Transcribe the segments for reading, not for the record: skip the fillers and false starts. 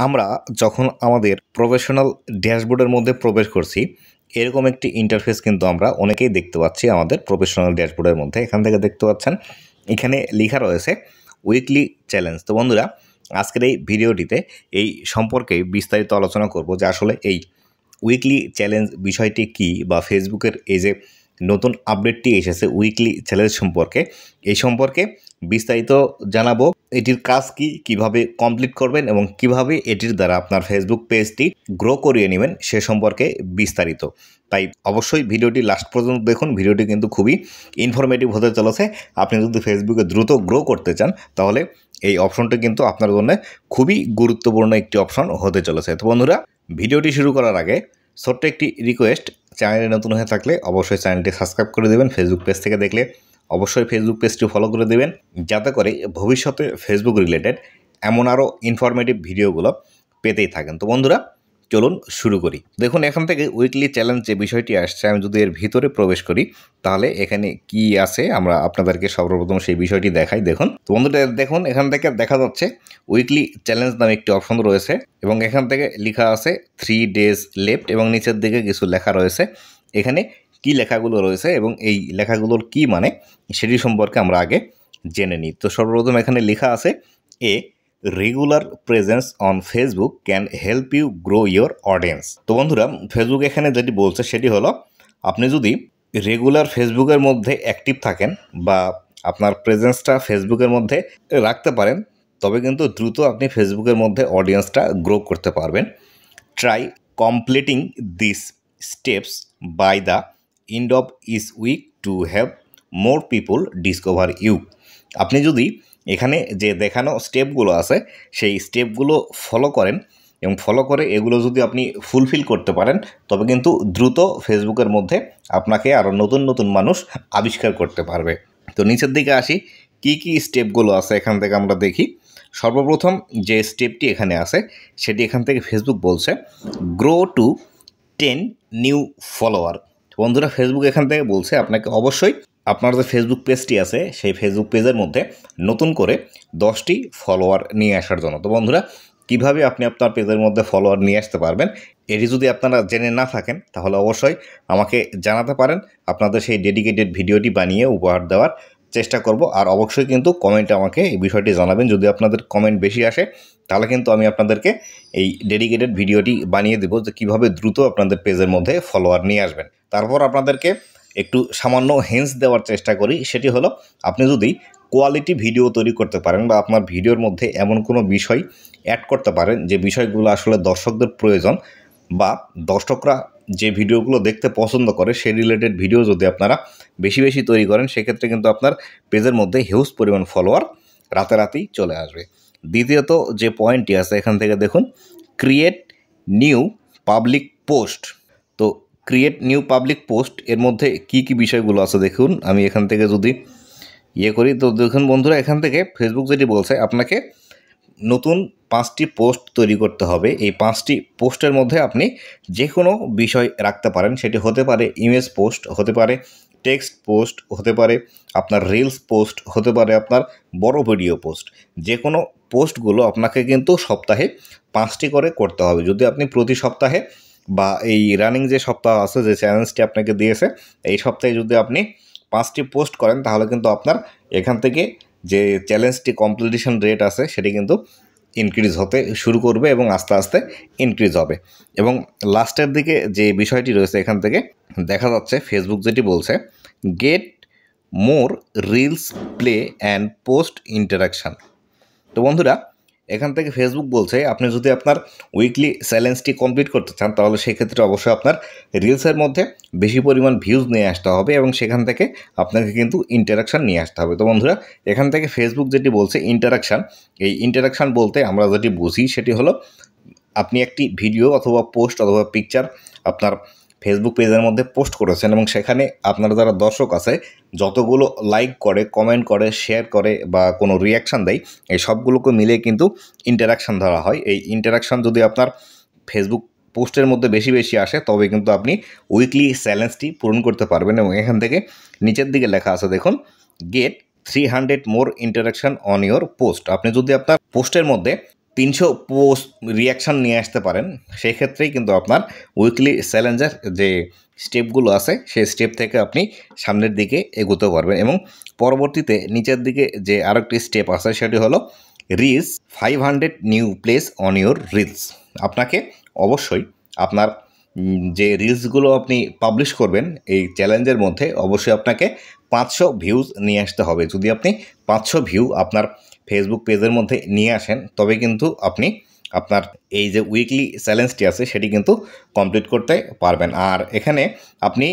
আমরা যখন আমাদের প্রফেশনাল ড্যাশবোর্ডের মধ্যে প্রবেশ করছি, এরকম একটি ইন্টারফেস কিন্তু আমরা অনেকেই দেখতে পাচ্ছি আমাদের প্রফেশনাল ড্যাশবোর্ডের মধ্যে। এখান থেকে দেখতে পাচ্ছেন এখানে লেখা রয়েছে উইকলি চ্যালেঞ্জ। তো বন্ধুরা, আজকের এই ভিডিওটিতে এই সম্পর্কে বিস্তারিত আলোচনা করব যে আসলে এই উইকলি চ্যালেঞ্জ বিষয়টি কী, বা ফেসবুকের এই যে নতুন আপডেটটি এসেছে উইকলি চ্যালেঞ্জ সম্পর্কে, এই সম্পর্কে বিস্তারিত জানাবো। এটির কাজ কি, কিভাবে কমপ্লিট করবেন এবং কিভাবে এটির দ্বারা আপনার ফেসবুক পেজটি গ্রো করিয়ে নেবেন সে সম্পর্কে বিস্তারিত। তাই অবশ্যই ভিডিওটি লাস্ট পর্যন্ত দেখুন। ভিডিওটি কিন্তু খুবই ইনফরমেটিভ হতে চলেছে। আপনি যদি ফেসবুকে দ্রুত গ্রো করতে চান তাহলে এই অপশনটি কিন্তু আপনার জন্য খুবই গুরুত্বপূর্ণ একটি অপশন হতে চলেছে। তো বন্ধুরা, ভিডিওটি শুরু করার আগে ছোট্ট একটি রিকোয়েস্ট, চ্যানেলে নতুন হয়ে থাকলে অবশ্যই চ্যানেলটি সাবস্ক্রাইব করে দেবেন। ফেসবুক পেজ থেকে দেখলে অবশ্যই ফেসবুক পেজটি ফলো করে দেবেন, যাতে করে ভবিষ্যতে ফেসবুক রিলেটেড এমন আরও ইনফরমেটিভ ভিডিওগুলো পেতেই থাকেন। তো বন্ধুরা, চলুন শুরু করি। দেখুন, এখান থেকে উইকলি চ্যালেঞ্জ যে বিষয়টি আসছে, আমি যদি এর ভিতরে প্রবেশ করি তাহলে এখানে কি আছে আমরা আপনাদেরকে সর্বপ্রথম সেই বিষয়টি দেখাই। দেখুন তো বন্ধুরা, দেখুন এখান থেকে দেখা যাচ্ছে উইকলি চ্যালেঞ্জ নামে একটি অপশন রয়েছে এবং এখান থেকে লেখা আছে 3 days লেফট এবং নিচের দিকে কিছু লেখা রয়েছে। এখানে কি লেখাগুলো রয়েছে এবং এই লেখাগুলোর কি মানে সেটি সম্পর্কে আমরা আগে জেনে নিই। তো সর্বপ্রথম এখানে লেখা আছে a regular presence on Facebook can help you grow your audience. তো বন্ধুরা, ফেসবুক এখানে যেটি বলছে সেটি হলো, আপনি যদি রেগুলার ফেসবুকের মধ্যে অ্যাক্টিভ থাকেন বা আপনার প্রেজেন্সটা ফেসবুকের মধ্যে রাখতে পারেন, তবে কিন্তু দ্রুত আপনি ফেসবুকের মধ্যে অডিয়েন্সটা গ্রো করতে পারবেন। Try completing this steps by the end of this week to help more people discover you. আপনি যদি এখানে যে দেখানো স্টেপগুলো আছে সেই স্টেপগুলো ফলো করেন এবং ফলো করে এগুলো যদি আপনি ফুলফিল করতে পারেন, তবে কিন্তু দ্রুত ফেসবুকের মধ্যে আপনাকে আরও নতুন নতুন মানুষ আবিষ্কার করতে পারবে। তো নিচের দিকে আসি, কি কি স্টেপগুলো আছে এখান থেকে আমরা দেখি। সর্বপ্রথম যে স্টেপটি এখানে আছে সেটি এখান থেকে ফেসবুক বলছে গ্রো টু 10 নিউ ফলোয়ার। বন্ধুরা, ফেসবুক এখান থেকে বলছে আপনাকে অবশ্যই আপনার যে ফেসবুক পেজটি আছে সেই ফেসবুক পেজের মধ্যে নতুন করে 10টি ফলোয়ার নিয়ে আসার জন্য। তো বন্ধুরা, কিভাবে আপনি আপনার পেজের মধ্যে ফলোয়ার নিয়ে আসতে পারবেন এটি যদি আপনারা জেনে না থাকেন তাহলে অবশ্যই আমাকে জানাতে পারেন। আপনাদের সেই ডেডিকেটেড ভিডিওটি বানিয়ে উপহার দেওয়ার চেষ্টা করব। আর অবশ্যই কিন্তু কমেন্টে আমাকে এই বিষয়টি জানাবেন। যদি আপনাদের কমেন্ট বেশি আসে তাহলে কিন্তু আমি আপনাদেরকে এই ডেডিকেটেড ভিডিওটি বানিয়ে দেবো যে কীভাবে দ্রুত আপনাদের পেজের মধ্যে ফলোয়ার নিয়ে আসবেন। তারপর আপনাদেরকে একটু সামান্য হিন্টস দেওয়ার চেষ্টা করি, সেটি হলো আপনি যদি কোয়ালিটি ভিডিও তৈরি করতে পারেন বা আপনার ভিডিওর মধ্যে এমন কোনো বিষয় অ্যাড করতে পারেন যে বিষয়গুলো আসলে দর্শকদের প্রয়োজন বা দর্শকরা যে ভিডিওগুলো দেখতে পছন্দ করে সেই রিলেটেড ভিডিও যদি আপনারা বেশি বেশি তৈরি করেন, সেক্ষেত্রে কিন্তু আপনার পেজের মধ্যে হিউজ পরিমাণ ফলোয়ার রাতারাতি চলে আসবে। দ্বিতীয়ত যে পয়েন্টটি আছে এখান থেকে দেখুন, ক্রিয়েট নিউ পাবলিক পোস্ট। তো ক্রিয়েট নিউ পাবলিক পোস্ট এর মধ্যে কি কি বিষয়গুলো আছে দেখুন। আমি এখান থেকে যদি করি তো দেখুন বন্ধুরা, এখান থেকে ফেসবুক যেটি বলছে আপনাকে নতুন 5টি পোস্ট তৈরি করতে হবে। এই 5টি পোস্টের মধ্যে আপনি যে কোনো বিষয় রাখতে পারেন। সেটি হতে পারে ইমেজ পোস্ট, হতে পারে টেক্সট পোস্ট, হতে পারে আপনার রিলস পোস্ট, হতে পারে আপনার বড় ভিডিও পোস্ট। যে কোনো পোস্টগুলো আপনাকে কিন্তু সপ্তাহে 5টি করে করতে হবে। যদি আপনি প্রতি সপ্তাহে বা এই রানিং যে সপ্তাহ আছে, যে চ্যালেঞ্জটি আপনাকে দিয়েছে, এই সপ্তাহে যদি আপনি 5টি পোস্ট করেন তাহলে কিন্তু আপনার এখান থেকে যে চ্যালেঞ্জটি কমপ্লিটেশন রেট আছে সেটি কিন্তু ইনক্রিজ হতে শুরু করবে এবং আস্তে আস্তে ইনক্রিজ হবে। এবং লাস্টের দিকে যে বিষয়টি রয়েছে এখান থেকে দেখা যাচ্ছে ফেসবুক যেটি বলছে get more reels play and post interaction. তো বন্ধুরা, এখান থেকে ফেসবুক বলছে আপনি যদি আপনার উইকলি চ্যালেঞ্জটি কমপ্লিট করতে চান তাহলে সেক্ষেত্রে অবশ্যই আপনার রিলসের মধ্যে বেশি পরিমাণ ভিউজ নিয়ে আসতে হবে এবং সেখান থেকে আপনাকে কিন্তু ইন্টারাকশান নিয়ে আসতে হবে। তো বন্ধুরা, এখান থেকে ফেসবুক যেটি বলছে ইন্টারাকশান, এই ইন্টারাকশান বলতে আমরা যেটি বুঝি সেটি হলো আপনি একটি ভিডিও অথবা পোস্ট অথবা পিকচার আপনার ফেসবুক পেজের মধ্যে পোস্ট করেছেন এবং সেখানে আপনার যারা দর্শক আছে যতগুলো লাইক করে, কমেন্ট করে, শেয়ার করে বা কোনো রিয়াকশান দেয়, এই সবগুলোকে মিলে কিন্তু ইন্টারাকশান ধরা হয়। এই ইন্টারাকশান যদি আপনার ফেসবুক পোস্টের মধ্যে বেশি বেশি আসে তবে কিন্তু আপনি উইকলি চ্যালেঞ্জটি পূরণ করতে পারবেন। এবং এখান থেকে নিচের দিকে লেখা আছে দেখুন, get 300 more interaction on your post. আপনি যদি আপনার পোস্টের মধ্যে 300 পোস্ট রিয়াকশান নিয়ে আসতে পারেন, সেই ক্ষেত্রেই কিন্তু আপনার উইকলি চ্যালেঞ্জের যে স্টেপগুলো আছে সেই স্টেপ থেকে আপনি সামনের দিকে এগোতে পারবেন। এবং পরবর্তীতে নিচের দিকে যে আরেকটি স্টেপ আছে সেটি হলো reach 500 new plays on your reels. আপনাকে অবশ্যই আপনার যে রিলসগুলো আপনি পাবলিশ করবেন এই চ্যালেঞ্জের মধ্যে অবশ্যই আপনাকে 500 ভিউজ নিয়ে আসতে হবে। যদি আপনি 500 ভিউ আপনার ফেসবুক পেজের মধ্যে নিয়ে আসেন তবে কিন্তু আপনি আপনার এই যে উইকলি চ্যালেঞ্জটি আছে সেটি কিন্তু কমপ্লিট করতে পারবেন। আর এখানে আপনি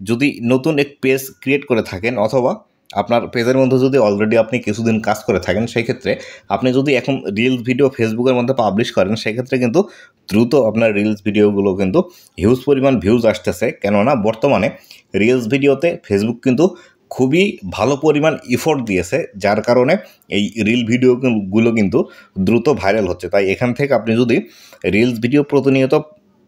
যদি নতুন এক পেজ ক্রিয়েট করে থাকেন অথবা আপনার পেজের মধ্যে যদি অলরেডি আপনি কিছুদিন কাজ করে থাকেন, সেই ক্ষেত্রে আপনি যদি এখন রিলস ভিডিও ফেসবুকের মধ্যে পাবলিশ করেন সেক্ষেত্রে কিন্তু দ্রুত আপনার রিলস ভিডিওগুলো কিন্তু হিউজ পরিমাণ ভিউজ আসতেছে। কেননা বর্তমানে রিলস ভিডিওতে ফেসবুক কিন্তু খুবই ভালো পরিমাণ ইফোর্ট দিয়েছে, যার কারণে এই রিল ভিডিওগুলো কিন্তু দ্রুত ভাইরাল হচ্ছে। তাই এখান থেকে আপনি যদি রিলস ভিডিও প্রতিনিয়ত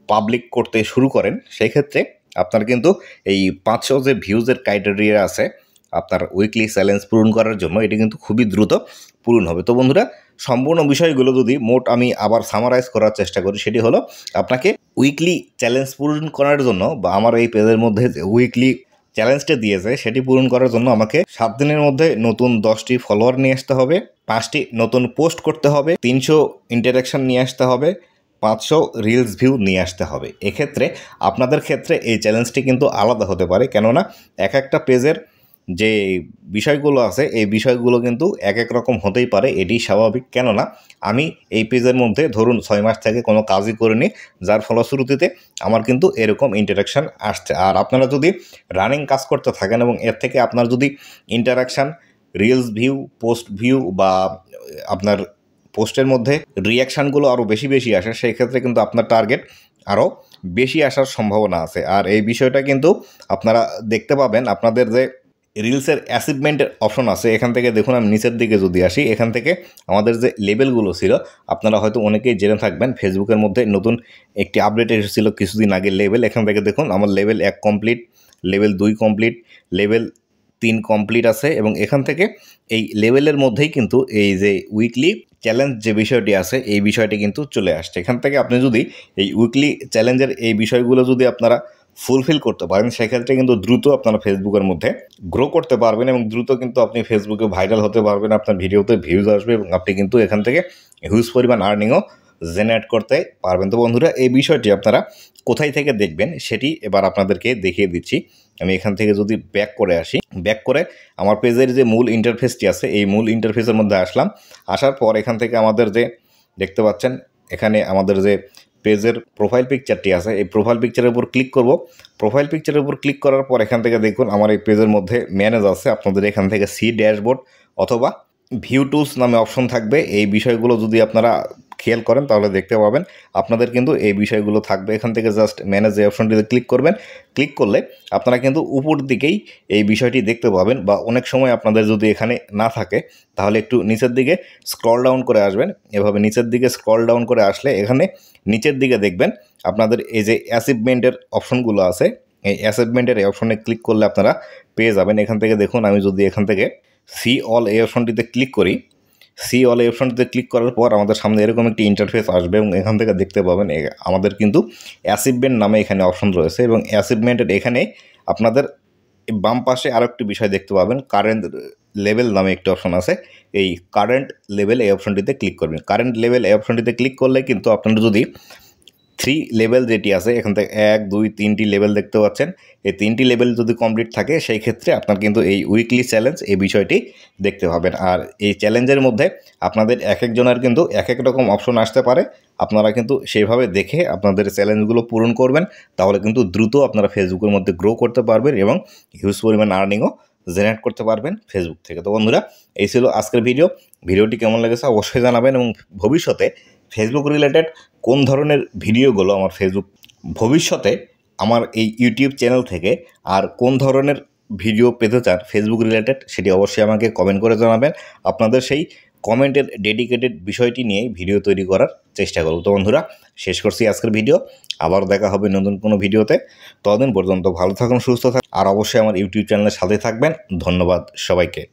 পাবলিক করতে শুরু করেন সেই ক্ষেত্রে আপনার কিন্তু এই 500 যে ভিউজের ক্রাইটেরিয়া আছে আপনার উইকলি চ্যালেঞ্জ পূরণ করার জন্য এটি কিন্তু খুবই দ্রুত পূরণ হবে। তো বন্ধুরা, সম্পূর্ণ বিষয়গুলো যদি আমি আবার সামারাইজ করার চেষ্টা করি সেটি হলো আপনাকে উইকলি চ্যালেঞ্জ পূরণ করার জন্য বা আমার এই পেজের মধ্যে যে উইকলি চ্যালেঞ্জটা দিয়েছে সেটি পূরণ করার জন্য আমাকে 7 দিনের মধ্যে নতুন 10টি ফলোয়ার নিয়ে আসতে হবে, 5টি নতুন পোস্ট করতে হবে, 300 ইন্টারাকশান নিয়ে আসতে হবে, 500 রিলস ভিউ নিয়ে আসতে হবে। এক্ষেত্রে আপনাদের ক্ষেত্রে এই চ্যালেঞ্জটি কিন্তু আলাদা হতে পারে, কেননা এক একটা পেজের যে বিষয়গুলো আছে এই বিষয়গুলো কিন্তু এক এক রকম হতেই পারে, এটি স্বাভাবিক। কেননা আমি এই পেজের মধ্যে ধরুন 6 মাস থেকে কোনো কাজই করিনি, যার ফলশ্রুতিতে আমার কিন্তু এরকম ইন্টারাকশান আসছে। আর আপনারা যদি রানিং কাজ করতে থাকেন এবং এর থেকে আপনার যদি interaction, reels view, post view বা আপনার পোস্টের মধ্যে রিয়াকশানগুলো আরও বেশি বেশি আসে, সেই ক্ষেত্রে কিন্তু আপনার টার্গেট আরও বেশি আসার সম্ভাবনা আছে। আর এই বিষয়টা কিন্তু আপনারা দেখতে পাবেন আপনাদের যে রিলসের অ্যাচিভমেন্টের অপশন আছে এখান থেকে দেখুন। আমি নিচের দিকে যদি আসি, এখান থেকে আমাদের যে লেভেলগুলো ছিল আপনারা হয়তো অনেকেই জেনে থাকবেন, ফেসবুকের মধ্যে নতুন একটি আপডেট এসেছিল কিছুদিন আগে লেভেল। এখান থেকে দেখুন আমার level 1 complete, level 2 complete, level 3 complete আছে। এবং এখান থেকে এই লেভেলের মধ্যেই কিন্তু এই যে উইকলি চ্যালেঞ্জ যে বিষয়টি আছে এই বিষয়টি কিন্তু চলে আসছে। এখান থেকে আপনি যদি এই উইকলি চ্যালেঞ্জের এই বিষয়গুলো যদি আপনারা ফুলফিল করতে পারেন সেক্ষেত্রে কিন্তু দ্রুত আপনারা ফেসবুকের মধ্যে গ্রো করতে পারবেন এবং দ্রুত কিন্তু আপনি ফেসবুকে ভাইরাল হতে পারবেন, আপনার ভিডিওতে ভিউজ আসবে এবং আপনি কিন্তু এখান থেকে হিউজ পরিমাণ আর্নিংও জেনারেট করতে পারবেন। তো বন্ধুরা, এই বিষয়টি আপনারা কোথায় থেকে দেখবেন সেটি এবার আপনাদেরকে দেখিয়ে দিচ্ছি। আমি এখান থেকে যদি ব্যাক করে আসি, ব্যাক করে আমার পেজের যে মূল ইন্টারফেসটি আছে এই মূল ইন্টারফেসের মধ্যে আসলাম। আসার পর এখান থেকে আমাদের যে দেখতে পাচ্ছেন এখানে আমাদের যে পেজের প্রোফাইল পিকচারটি আছে এই প্রোফাইল পিকচারের উপর ক্লিক করব। প্রোফাইল পিকচারের উপর ক্লিক করার পর এখান থেকে দেখুন আমার এই পেজের মধ্যে ম্যানেজ আছে। আপনাদের এখান থেকে সি ড্যাশবোর্ড অথবা ভিউ টুলস নামে অপশন থাকবে। এই বিষয়গুলো যদি আপনারা খেয়াল করেন তাহলে দেখতে পাবেন আপনাদের কিন্তু এই বিষয়গুলো থাকবে। এখান থেকে জাস্ট ম্যানেজ এই অপশনটিতে ক্লিক করবেন। ক্লিক করলে আপনারা কিন্তু উপর দিকেই এই বিষয়টি দেখতে পাবেন, বা অনেক সময় আপনাদের যদি এখানে না থাকে তাহলে একটু নিচের দিকে স্ক্রল ডাউন করে আসবেন। এভাবে নিচের দিকে স্ক্রল ডাউন করে আসলে এখানে নিচের দিকে দেখবেন আপনাদের এই যে অ্যাচিভমেন্টের অপশনগুলো আছে এই অ্যাচিভমেন্টের এই অপশনে ক্লিক করলে আপনারা পেয়ে যাবেন। এখান থেকে দেখুন আমি যদি এখান থেকে সি অল এই অপশনটিতে ক্লিক করি, সি অল এই অপশনটিতে ক্লিক করার পর আমাদের সামনে এরকম একটি ইন্টারফেস আসবে এবং এখান থেকে দেখতে পাবেন আমাদের কিন্তু অ্যাচিভমেন্ট নামে এখানে অপশন রয়েছে এবং অ্যাচিভমেন্টের এখানে আপনাদের বাম পাশে আরও একটি বিষয় দেখতে পাবেন, কারেন্ট লেভেল নামে একটি অপশন আছে। এই কারেন্ট লেভেল এই অপশনটিতে ক্লিক করবেন। কারেন্ট লেভেল এই অপশনটিতে ক্লিক করলে কিন্তু আপনারা যদি 3 লেভেল যেটি আছে এখান থেকে 1, 2, 3টি লেভেল দেখতে পাচ্ছেন, এই 3টি লেভেল যদি কমপ্লিট থাকে সেই ক্ষেত্রে আপনার কিন্তু এই উইকলি চ্যালেঞ্জ এই বিষয়টি দেখতে পাবেন। আর এই চ্যালেঞ্জের মধ্যে আপনাদের এক একজনের কিন্তু এক এক রকম অপশন আসতে পারে, আপনারা কিন্তু সেইভাবে দেখে আপনাদের চ্যালেঞ্জগুলো পূরণ করবেন, তাহলে কিন্তু দ্রুত আপনারা ফেসবুকের মধ্যে গ্রো করতে পারবেন এবং হিউজ পরিমাণ আর্নিংও জেনারেট করতে পারবেন ফেসবুক থেকে। তো বন্ধুরা, এই ছিল আজকের ভিডিওটি কেমন লেগেছে অবশ্যই জানাবেন এবং ভবিষ্যতে ফেসবুক রিলেটেড কোন ধরনের ভিডিওগুলো আমার ভবিষ্যতে আমার এই ইউটিউব চ্যানেল থেকে আর কোন ধরনের ভিডিও পেতে চান ফেসবুক রিলেটেড সেটি অবশ্যই আমাকে কমেন্ট করে জানাবেন। আপনাদের সেই কমেন্টের ডেডিকেটেড বিষয়টি নিয়েই ভিডিও তৈরি করার চেষ্টা করব। তো বন্ধুরা, শেষ করছি আজকের ভিডিও, আবার দেখা হবে নতুন কোনো ভিডিওতে। ততদিন পর্যন্ত ভালো থাকুন, সুস্থ থাকুন আর অবশ্যই আমার ইউটিউব চ্যানেলের সাথে থাকবেন। ধন্যবাদ সবাইকে।